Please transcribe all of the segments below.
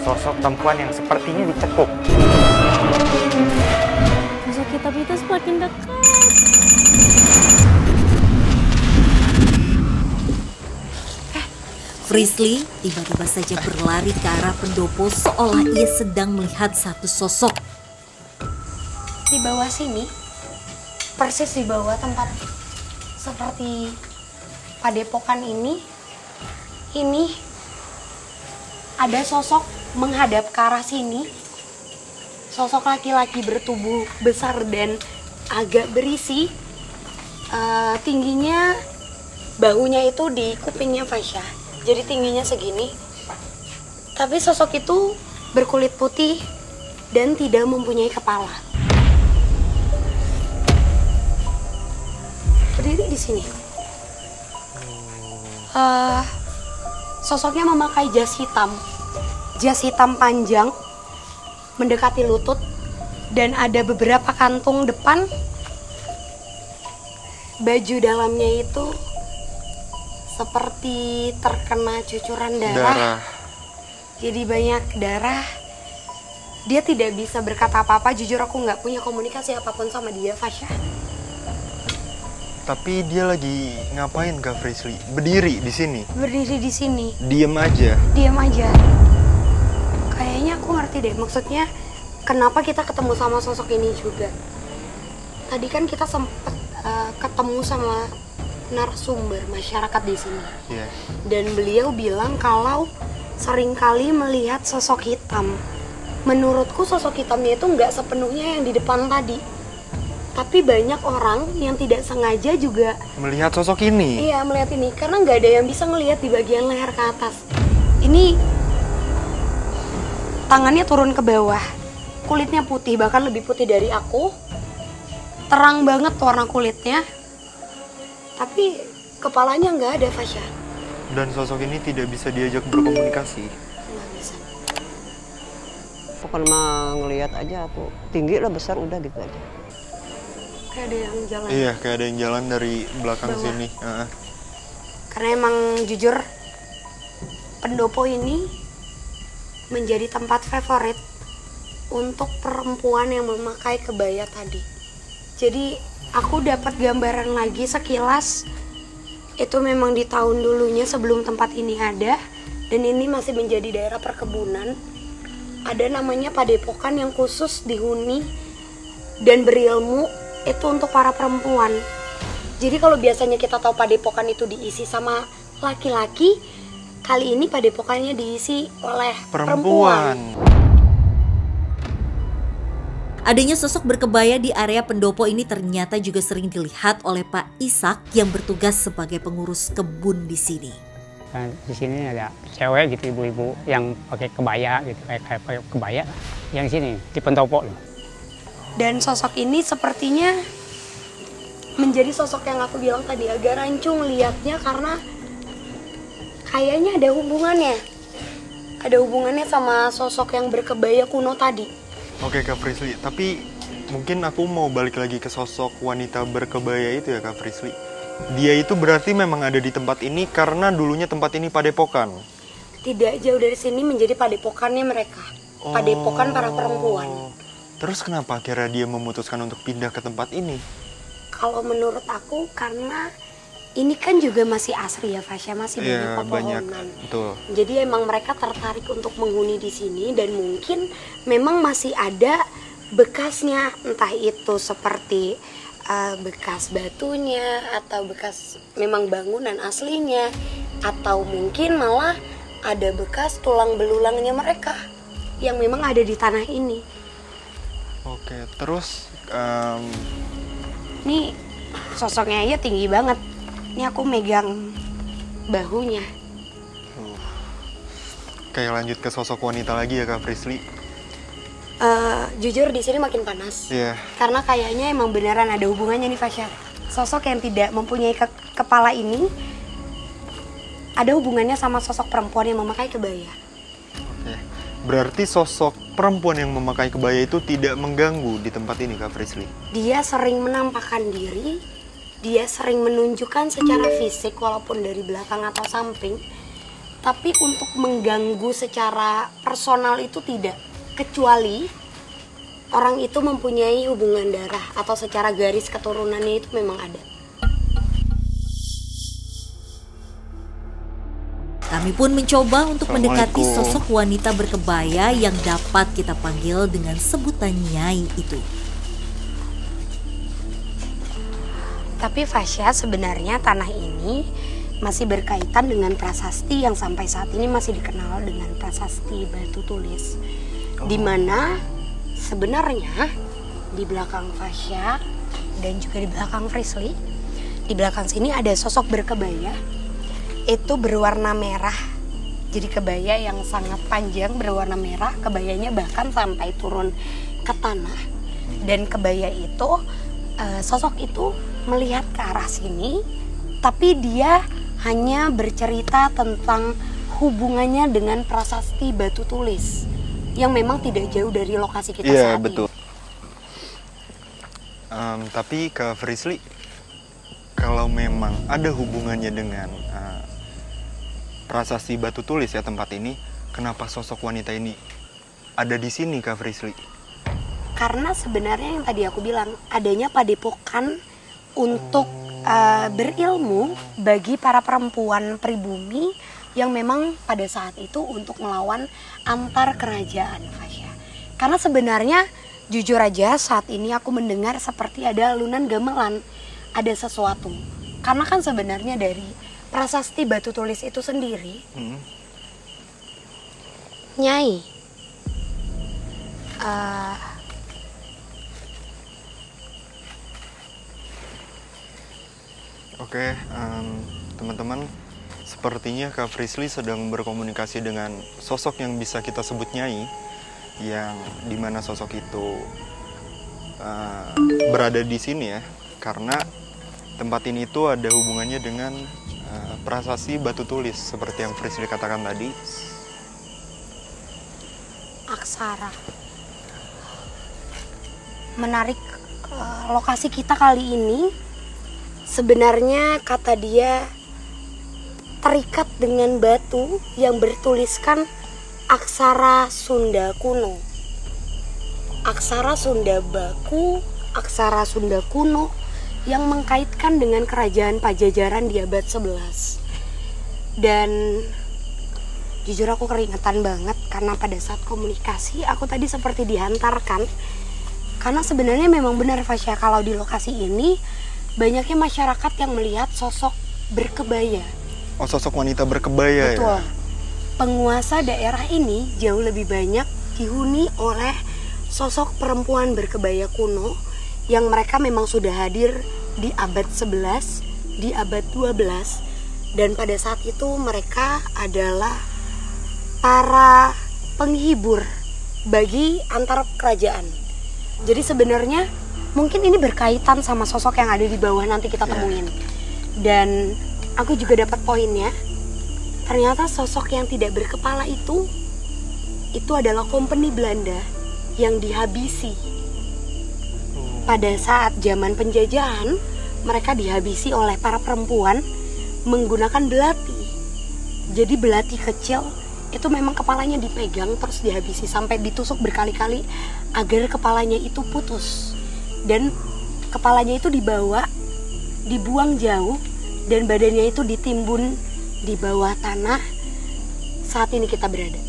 sosok perempuan yang sepertinya dicekuk. Sosok hitam itu semakin dekat. Frisly tiba-tiba saja berlari ke arah pendopo seolah ia sedang melihat satu sosok. Di bawah sini, persis di bawah tempat seperti padepokan ini ada sosok menghadap ke arah sini. Sosok laki-laki bertubuh besar dan agak berisi. Tingginya, bahunya itu di kupingnya Fasya. Jadi tingginya segini. Tapi sosok itu berkulit putih dan tidak mempunyai kepala. Berdiri di sini. Sosoknya memakai jas hitam panjang mendekati lutut dan ada beberapa kantung depan. Baju dalamnya itu seperti terkena cucuran darah. Jadi banyak darah. Dia tidak bisa berkata apa-apa. Jujur aku nggak punya komunikasi apapun sama dia, Fasya. Tapi dia lagi ngapain Kak Frisly? Berdiri di sini. Berdiri di sini. Diam aja. Diam aja. Kayaknya aku ngerti deh. Maksudnya kenapa kita ketemu sama sosok ini juga. Tadi kan kita sempat ketemu sama narasumber masyarakat di sini. Yeah. Dan beliau bilang kalau seringkali melihat sosok hitam. Menurutku sosok hitamnya itu nggak sepenuhnya yang di depan tadi. Tapi banyak orang yang tidak sengaja juga melihat sosok ini. Iya, melihat ini. Karena nggak ada yang bisa ngelihat di bagian leher ke atas. Ini tangannya turun ke bawah. Kulitnya putih, bahkan lebih putih dari aku. Terang banget warna kulitnya. Tapi kepalanya nggak ada, Fasya. Dan sosok ini tidak bisa diajak berkomunikasi. Nggak bisa. Pokoknya mah ngelihat aja aku tinggi lah, besar udah gitu aja. Kayak ada yang jalan. Iya, kayak ada yang jalan dari belakang Bawah. sini. Karena emang jujur pendopo ini menjadi tempat favorit untuk perempuan yang memakai kebaya tadi. Jadi aku dapat gambaran lagi sekilas. Itu memang di tahun dulunya sebelum tempat ini ada. Dan ini masih menjadi daerah perkebunan. Ada namanya padepokan yang khusus dihuni dan berilmu. Itu untuk para perempuan. Jadi kalau biasanya kita tahu padepokan itu diisi sama laki-laki, kali ini padepokannya diisi oleh perempuan. Adanya sosok berkebaya di area pendopo ini ternyata juga sering dilihat oleh Pak Ishak yang bertugas sebagai pengurus kebun di sini. Nah, di sini ada cewek gitu, ibu-ibu yang pakai kebaya gitu, kayak kebaya yang sini di pendopo loh. Dan sosok ini sepertinya menjadi sosok yang aku bilang tadi agak rancung liatnya karena kayaknya ada hubungannya. Ada hubungannya sama sosok yang berkebaya kuno tadi. Oke Kak Frisly, tapi mungkin aku mau balik lagi ke sosok wanita berkebaya itu ya Kak Frisly. Dia itu berarti memang ada di tempat ini karena dulunya tempat ini padepokan. Tidak jauh dari sini menjadi padepokannya mereka. Padepokan para perempuan. Terus kenapa akhirnya dia memutuskan untuk pindah ke tempat ini? Kalau menurut aku karena ini kan juga masih asri ya Fasya, masih banyak pepohonan. Betul. Jadi emang mereka tertarik untuk menghuni di sini dan mungkin memang masih ada bekasnya, entah itu seperti bekas batunya atau bekas memang bangunan aslinya atau mungkin malah ada bekas tulang belulangnya mereka yang memang ada di tanah ini. Oke, terus Nih sosoknya aja tinggi banget. Ini aku megang bahunya. kayak lanjut ke sosok wanita lagi ya Kak Frisly. Jujur di sini makin panas. Iya. Karena kayaknya emang beneran ada hubungannya nih Fasya. Sosok yang tidak mempunyai kepala ini ada hubungannya sama sosok perempuan yang memakai kebaya. Oke. Berarti sosok perempuan yang memakai kebaya itu tidak mengganggu di tempat ini Kak Frisly? Dia sering menampakkan diri, dia sering menunjukkan secara fisik walaupun dari belakang atau samping. Tapi untuk mengganggu secara personal itu tidak. Kecuali orang itu mempunyai hubungan darah atau secara garis keturunannya itu memang ada. Kami pun mencoba untuk mendekati sosok wanita berkebaya yang dapat kita panggil dengan sebutan Nyai itu. Tapi Fasya, sebenarnya tanah ini masih berkaitan dengan prasasti yang sampai saat ini masih dikenal dengan prasasti batu tulis. Di mana sebenarnya di belakang Fasya dan juga di belakang Frisly, di belakang sini ada sosok berkebaya. Itu berwarna merah. Jadi kebaya yang sangat panjang berwarna merah, kebayanya bahkan sampai turun ke tanah. Dan kebaya itu, sosok itu melihat ke arah sini, tapi dia hanya bercerita tentang hubungannya dengan prasasti batu tulis yang memang tidak jauh dari lokasi kita saat ini. Betul. Tapi Kak Frisly, kalau memang ada hubungannya dengan prasasti batu tulis ya tempat ini, kenapa sosok wanita ini ada di sini Kak Frisly? Karena sebenarnya yang tadi aku bilang, adanya padepokan untuk berilmu bagi para perempuan pribumi yang memang pada saat itu untuk melawan antar kerajaan, Fasya. Karena sebenarnya jujur aja saat ini aku mendengar seperti ada alunan gamelan, ada sesuatu. Karena kan sebenarnya dari prasasti batu tulis itu sendiri, Nyai, Oke, teman-teman, sepertinya Kak Frisly sedang berkomunikasi dengan sosok yang bisa kita sebut Nyai, yang dimana sosok itu berada di sini ya, karena tempat ini itu ada hubungannya dengan prasasti batu tulis seperti yang Frisly katakan tadi. Aksara. Menarik lokasi kita kali ini. Sebenarnya kata dia terikat dengan batu yang bertuliskan aksara Sunda kuno. Aksara Sunda baku, aksara Sunda kuno yang mengkaitkan dengan kerajaan Pajajaran di abad 11. Dan jujur aku keringetan banget karena pada saat komunikasi aku tadi seperti dihantarkan. Karena sebenarnya memang benar Fasya, kalau di lokasi ini banyaknya masyarakat yang melihat sosok berkebaya. Oh, sosok wanita berkebaya. Betul. Ya? Penguasa daerah ini jauh lebih banyak dihuni oleh sosok perempuan berkebaya kuno yang mereka memang sudah hadir di abad 11, di abad 12, dan pada saat itu mereka adalah para penghibur bagi antar kerajaan. Jadi sebenarnya mungkin ini berkaitan sama sosok yang ada di bawah nanti kita temuin. Dan aku juga dapat poinnya. Ternyata sosok yang tidak berkepala itu adalah kompeni Belanda yang dihabisi. Pada saat zaman penjajahan, mereka dihabisi oleh para perempuan menggunakan belati. Jadi belati kecil itu memang kepalanya dipegang terus dihabisi sampai ditusuk berkali-kali agar kepalanya itu putus. Dan kepalanya itu dibawa, dibuang jauh, dan badannya itu ditimbun di bawah tanah saat ini kita berada.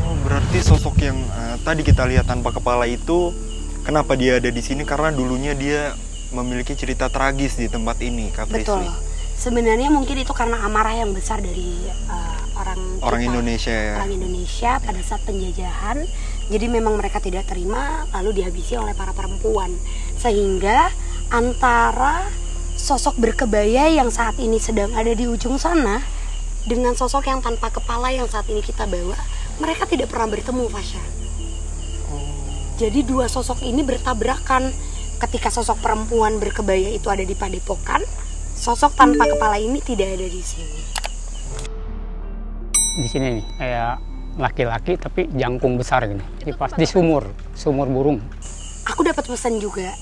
Oh, berarti sosok yang tadi kita lihat tanpa kepala itu, kenapa dia ada di sini? Karena dulunya dia memiliki cerita tragis di tempat ini, Kak Frisly. Betul. Sebenarnya mungkin itu karena amarah yang besar dari orang Indonesia ya. Orang Indonesia pada saat penjajahan. Jadi memang mereka tidak terima, lalu dihabisi oleh para perempuan. Sehingga antara sosok berkebaya yang saat ini sedang ada di ujung sana dengan sosok yang tanpa kepala yang saat ini kita bawa, mereka tidak pernah bertemu, Fasya. Jadi dua sosok ini bertabrakan. Ketika sosok perempuan berkebaya itu ada di padepokan, sosok tanpa kepala ini tidak ada di sini. Di sini nih kayak laki-laki tapi jangkung besar gini. Jadi pas di sumur burung. Aku dapat pesan juga.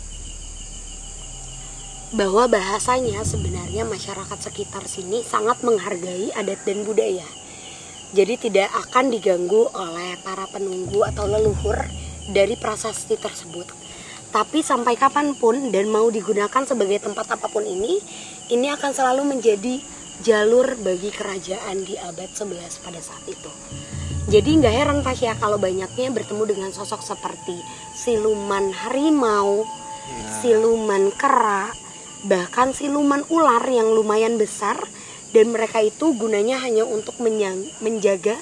bahwa bahasanya sebenarnya masyarakat sekitar sini sangat menghargai adat dan budaya. Jadi tidak akan diganggu oleh para penunggu atau leluhur dari prasasti tersebut. Tapi sampai kapanpun dan mau digunakan sebagai tempat apapun ini akan selalu menjadi jalur bagi kerajaan di abad 11 pada saat itu. Jadi nggak heran Fasya kalau banyaknya bertemu dengan sosok seperti siluman harimau, siluman kera, bahkan siluman ular yang lumayan besar, dan mereka itu gunanya hanya untuk menjaga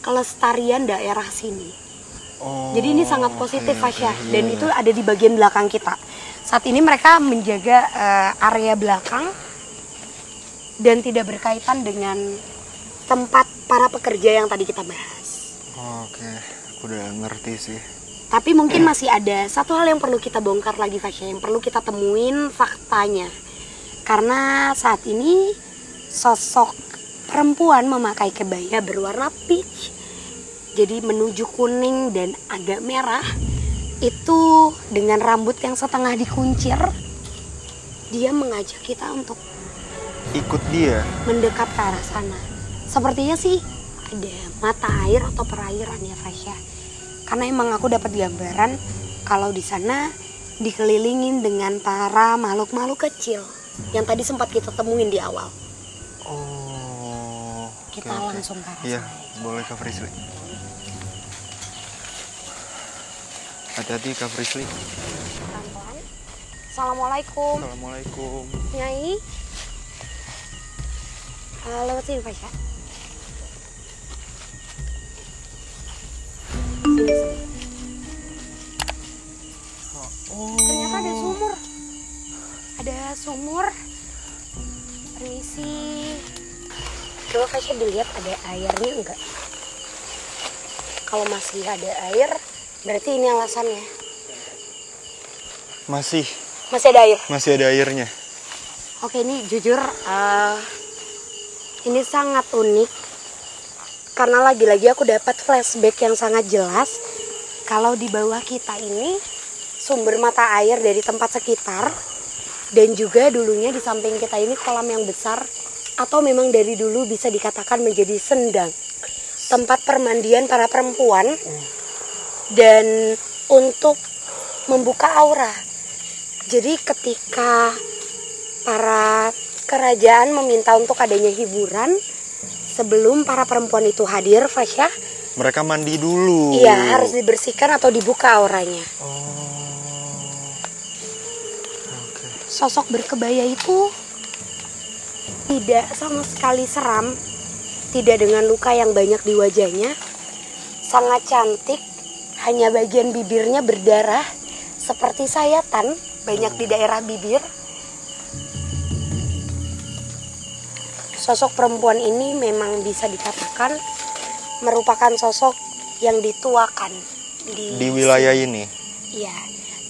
kelestarian daerah sini. Jadi ini sangat positif Fasya, dan itu ada di bagian belakang kita. Saat ini mereka menjaga area belakang dan tidak berkaitan dengan tempat para pekerja yang tadi kita bahas. Oke, aku udah ngerti sih. Tapi mungkin masih ada satu hal yang perlu kita bongkar lagi Fasya, yang perlu kita temuin faktanya. Karena saat ini sosok perempuan memakai kebaya berwarna peach, jadi menuju kuning dan agak merah, itu dengan rambut yang setengah dikuncir. Dia mengajak kita untuk Ikut dia. mendekat ke arah sana. Sepertinya sih ada mata air atau perairan ya Fasya. Karena emang aku dapat gambaran kalau di sana dikelilingin dengan para makhluk-makhluk kecil yang tadi sempat kita temuin di awal. Oh. Kita langsung ke arah Iya, sana. boleh Kak Frisli. Hati-hati Kak Frisli. Pelan-pelan. Assalamualaikum. Assalamualaikum. Nyai. Lewat sini Fasya. Sini. Ternyata ada sumur. Ada sumur. Permisi. Coba Fasya dilihat ada airnya enggak? Kalau masih ada air, berarti ini alasannya. Masih Masih ada air. masih ada airnya. Oke, ini jujur ini sangat unik karena lagi-lagi aku dapat flashback yang sangat jelas kalau di bawah kita ini sumber mata air dari tempat sekitar, dan juga dulunya di samping kita ini kolam yang besar atau memang dari dulu bisa dikatakan menjadi sendang, tempat permandian para perempuan dan untuk membuka aura. Jadi ketika para kerajaan meminta untuk adanya hiburan, sebelum para perempuan itu hadir, Fasya, Mereka mandi dulu. iya harus dibersihkan atau dibuka auranya. Oke. Sosok berkebaya itu tidak sama sekali seram, tidak dengan luka yang banyak di wajahnya, sangat cantik, hanya bagian bibirnya berdarah seperti sayatan, banyak di daerah bibir. Sosok perempuan ini memang bisa dikatakan merupakan sosok yang dituakan Di wilayah ini. Iya,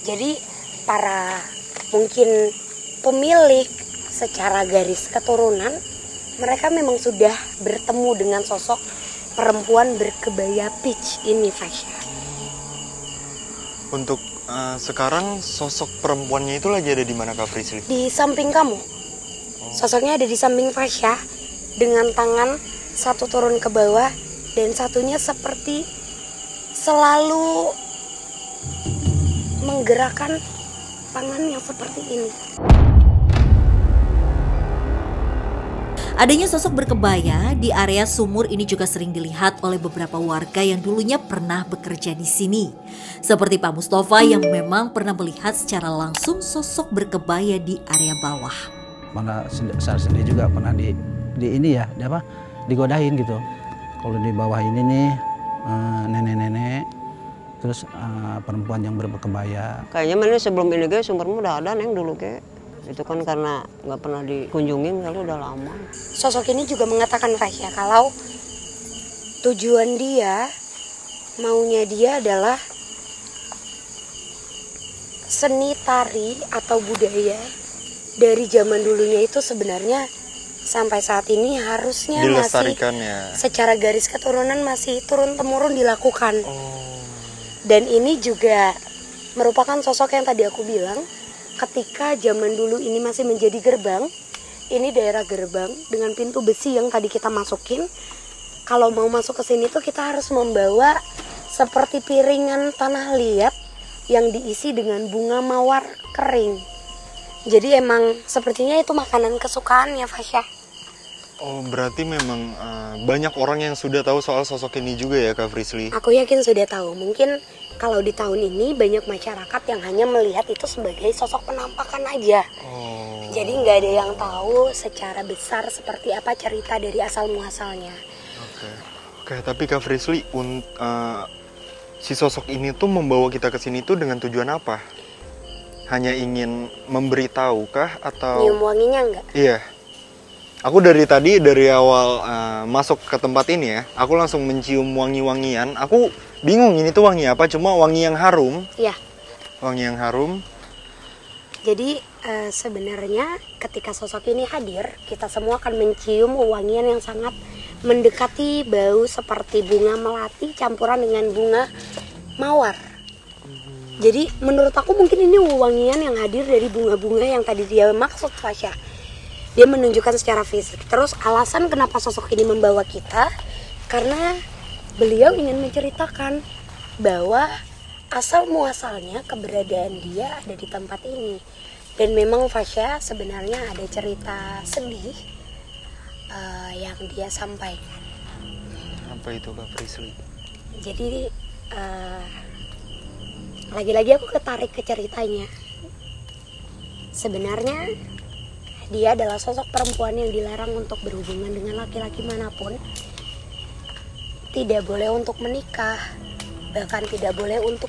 jadi para mungkin pemilik secara garis keturunan, mereka memang sudah bertemu dengan sosok perempuan berkebaya peach ini, Fasya. Untuk sekarang sosok perempuannya itu lagi ada di mana Kak Frisli? Di samping kamu, sosoknya ada di samping Fasya dengan tangan satu turun ke bawah dan satunya seperti selalu menggerakkan tangan yang seperti ini. Adanya sosok berkebaya di area sumur ini juga sering dilihat oleh beberapa warga yang dulunya pernah bekerja di sini. Seperti Pak Mustafa yang memang pernah melihat secara langsung sosok berkebaya di area bawah. Mana saya sendiri juga pernah di ini ya, digodain gitu. Kalau di bawah ini nih nenek-nenek, terus perempuan yang berkebaya. Kayaknya mana sebelum ini guys sumbermu udah ada neng dulu ke. Itu kan karena nggak pernah dikunjungin kali udah lama. Sosok ini juga mengatakan Fasya kalau tujuan dia, maunya dia adalah seni tari atau budaya dari zaman dulunya itu sebenarnya sampai saat ini harusnya masih Dilestarikan ya. secara garis keturunan masih turun-temurun dilakukan. Dan ini juga merupakan sosok yang tadi aku bilang ketika zaman dulu ini masih menjadi gerbang, ini daerah gerbang dengan pintu besi yang tadi kita masukin. Kalau mau masuk ke sini tuh kita harus membawa seperti piringan tanah liat yang diisi dengan bunga mawar kering. Jadi emang sepertinya itu makanan kesukaannya Fasya. Oh, berarti memang banyak orang yang sudah tahu soal sosok ini juga ya Kak Frisly? Aku yakin sudah tahu. Mungkin kalau di tahun ini banyak masyarakat yang hanya melihat itu sebagai sosok penampakan aja. Oh. Jadi nggak ada yang tahu secara besar seperti apa cerita dari asal muasalnya. Oke, tapi Kak Frisly, si sosok ini tuh membawa kita ke sini tuh dengan tujuan apa? Hanya ingin memberitahu kah atau? Nyium wanginya nggak? Iya. Aku dari tadi, dari awal masuk ke tempat ini ya, aku langsung mencium wangi-wangian. Aku bingung ini tuh wangi apa, cuma wangi yang harum. Iya. Wangi yang harum. Jadi sebenarnya ketika sosok ini hadir, kita semua akan mencium wangian yang sangat mendekati bau seperti bunga melati campuran dengan bunga mawar. Jadi menurut aku mungkin ini wangian yang hadir dari bunga-bunga yang tadi dia maksud Fasya. Dia menunjukkan secara fisik. Terus alasan kenapa sosok ini membawa kita, karena beliau ingin menceritakan bahwa asal muasalnya keberadaan dia ada di tempat ini. Dan memang Fasya sebenarnya ada cerita sedih yang dia sampaikan. Apa itu Kak Frisly? Jadi lagi-lagi aku ketarik ke ceritanya. Sebenarnya dia adalah sosok perempuan yang dilarang untuk berhubungan dengan laki-laki manapun. Tidak boleh untuk menikah, bahkan tidak boleh untuk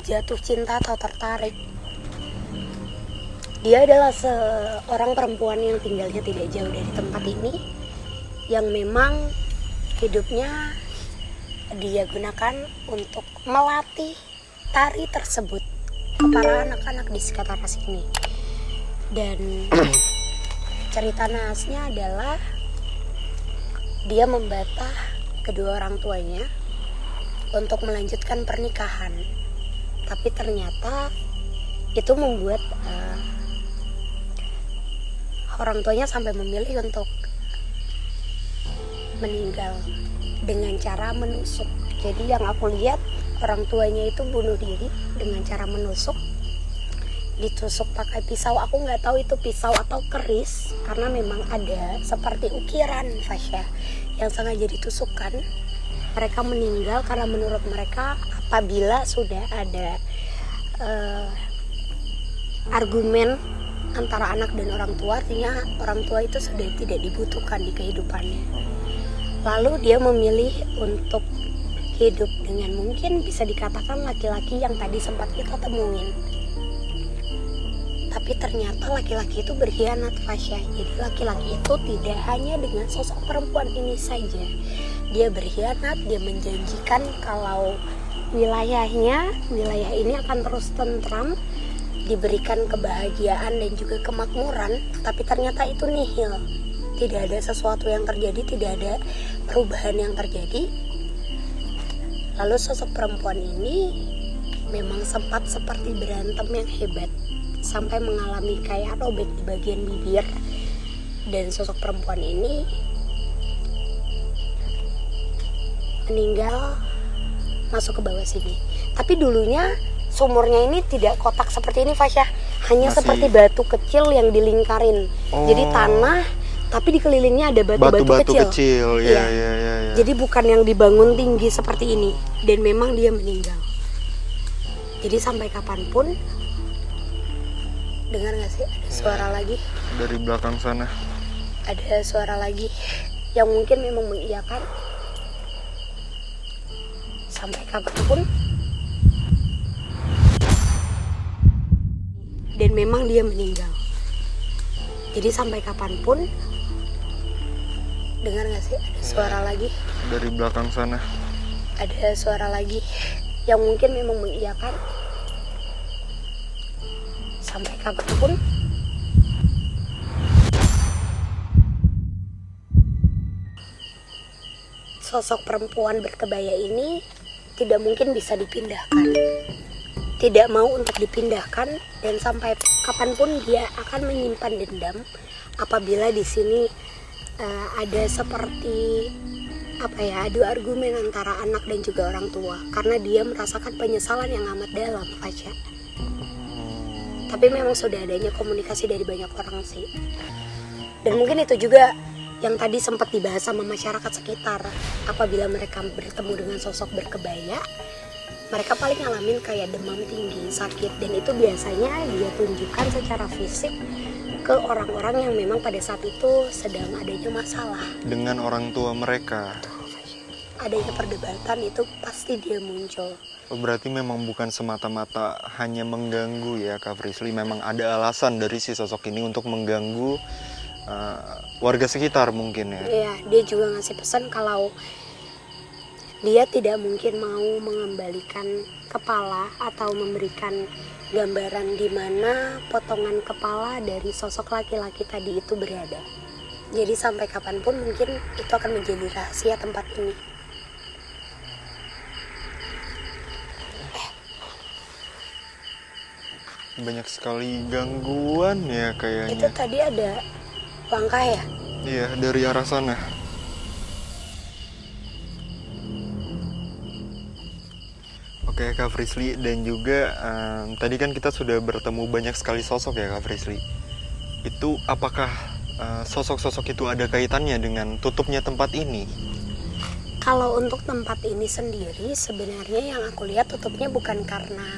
jatuh cinta atau tertarik. Dia adalah seorang perempuan yang tinggalnya tidak jauh dari tempat ini, yang memang hidupnya dia gunakan untuk melatih tari tersebut ke para anak-anak di sekitar sini. Dan cerita naasnya adalah dia membatah kedua orang tuanya untuk melanjutkan pernikahan. Tapi ternyata itu membuat orang tuanya sampai memilih untuk meninggal dengan cara menusuk. Jadi yang aku lihat, orang tuanya itu bunuh diri dengan cara menusuk. Ditusuk pakai pisau, aku nggak tahu itu pisau atau keris, karena memang ada seperti ukiran Fasya yang sengaja ditusukkan. Mereka meninggal karena menurut mereka apabila sudah ada argumen antara anak dan orang tua, artinya orang tua itu sudah tidak dibutuhkan di kehidupannya. Lalu dia memilih untuk hidup dengan mungkin bisa dikatakan laki-laki yang tadi sempat kita temuin. Tapi ternyata laki-laki itu berkhianat Fasya. Jadi laki-laki itu tidak hanya dengan sosok perempuan ini saja. Dia berkhianat, dia menjanjikan kalau wilayah ini akan terus tentram, diberikan kebahagiaan dan juga kemakmuran. Tapi ternyata itu nihil. Tidak ada sesuatu yang terjadi, tidak ada perubahan yang terjadi. Lalu sosok perempuan ini memang sempat seperti berantem yang hebat, sampai mengalami kayak robek di bagian bibir. Dan sosok perempuan ini meninggal masuk ke bawah sini. Tapi dulunya sumurnya ini tidak kotak seperti ini Fasya, hanya seperti batu kecil yang dilingkarin. Jadi tanah tapi dikelilingnya ada batu-batu kecil. Ya. Jadi bukan yang dibangun tinggi seperti ini. Dan memang dia meninggal. Jadi sampai kapanpun, dengar gak sih ada suara lagi? Dari belakang sana. Ada suara lagi yang mungkin memang mengiyakan. Sampai kapanpun. Dan memang dia meninggal. Jadi sampai kapanpun, dengar gak sih ada suara lagi? Dari belakang sana. Ada suara lagi yang mungkin memang mengiyakan. Sampai kapanpun. Sosok perempuan berkebaya ini tidak mungkin bisa dipindahkan. tidak mau untuk dipindahkan, dan sampai kapanpun dia akan menyimpan dendam apabila di sini ada seperti adu argumen antara anak dan juga orang tua, karena dia merasakan penyesalan yang amat dalam, Fasya. Tapi memang sudah adanya komunikasi dari banyak orang sih. Dan mungkin itu juga yang tadi sempat dibahas sama masyarakat sekitar, apabila mereka bertemu dengan sosok berkebaya, mereka paling ngalamin kayak demam tinggi, sakit, dan itu biasanya dia tunjukkan secara fisik ke orang-orang yang memang pada saat itu sedang adanya masalah dengan orang tua mereka. Adanya perdebatan itu pasti dia muncul. Berarti memang bukan semata-mata hanya mengganggu ya Kak Frisly, memang ada alasan dari si sosok ini untuk mengganggu warga sekitar mungkin ya. Iya, dia juga ngasih pesan kalau dia tidak mungkin mau mengembalikan kepala atau memberikan gambaran di mana potongan kepala dari sosok laki-laki tadi itu berada. Jadi sampai kapanpun mungkin itu akan menjadi rahasia tempat ini. Banyak sekali gangguan ya kayaknya. Itu tadi ada langkah ya? Iya, dari arah sana. Oke Kak Frisly, dan juga tadi kan kita sudah bertemu banyak sekali sosok ya Kak Frisly. Itu apakah sosok-sosok itu ada kaitannya dengan tutupnya tempat ini? Kalau untuk tempat ini sendiri, sebenarnya yang aku lihat tutupnya bukan karena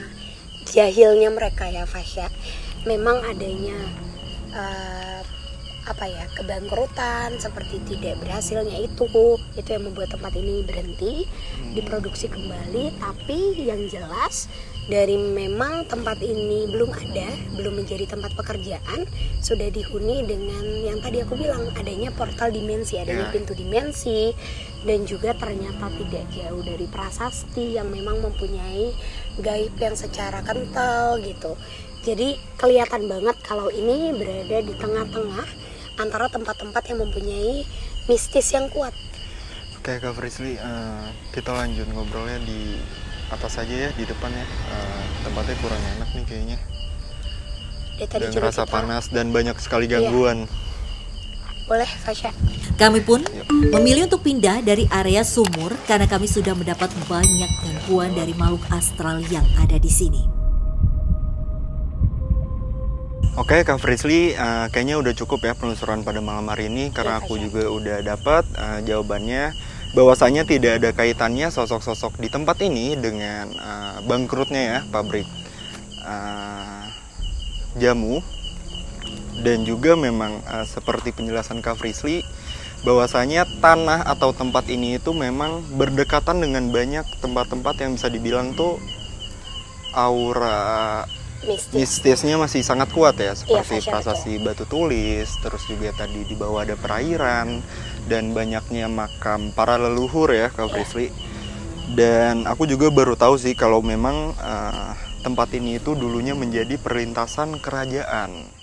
jahilnya mereka ya Fasya. Memang adanya kebangkrutan, seperti tidak berhasilnya itu yang membuat tempat ini berhenti diproduksi kembali. Tapi yang jelas dari memang tempat ini belum menjadi tempat pekerjaan, sudah dihuni dengan yang tadi aku bilang, adanya portal dimensi, adanya pintu dimensi, dan juga ternyata tidak jauh dari prasasti yang memang mempunyai gaib yang secara kental gitu. Jadi kelihatan banget kalau ini berada di tengah-tengah antara tempat-tempat yang mempunyai mistis yang kuat. Oke Kak Frisly, kita lanjut ngobrolnya di atas aja ya, di depan ya. Tempatnya kurang enak nih kayaknya. Tadi udah ngerasa panas dan banyak sekali gangguan. Boleh Fasya. Kami pun memilih untuk pindah dari area sumur karena kami sudah mendapat banyak gangguan dari makhluk astral yang ada di sini. Oke Kak Frisly, kayaknya udah cukup ya penelusuran pada malam hari ini, karena aku juga udah dapat jawabannya bahwasanya tidak ada kaitannya sosok-sosok di tempat ini dengan bangkrutnya ya pabrik jamu. Dan juga memang seperti penjelasan Kak Frisly, bahwasanya tanah atau tempat ini itu memang berdekatan dengan banyak tempat-tempat yang bisa dibilang tuh aura mistisnya masih sangat kuat ya, seperti prasasti batu tulis, terus juga tadi di bawah ada perairan, dan banyaknya makam para leluhur ya Kak Frisly. Dan aku juga baru tahu sih kalau memang tempat ini itu dulunya menjadi perlintasan kerajaan.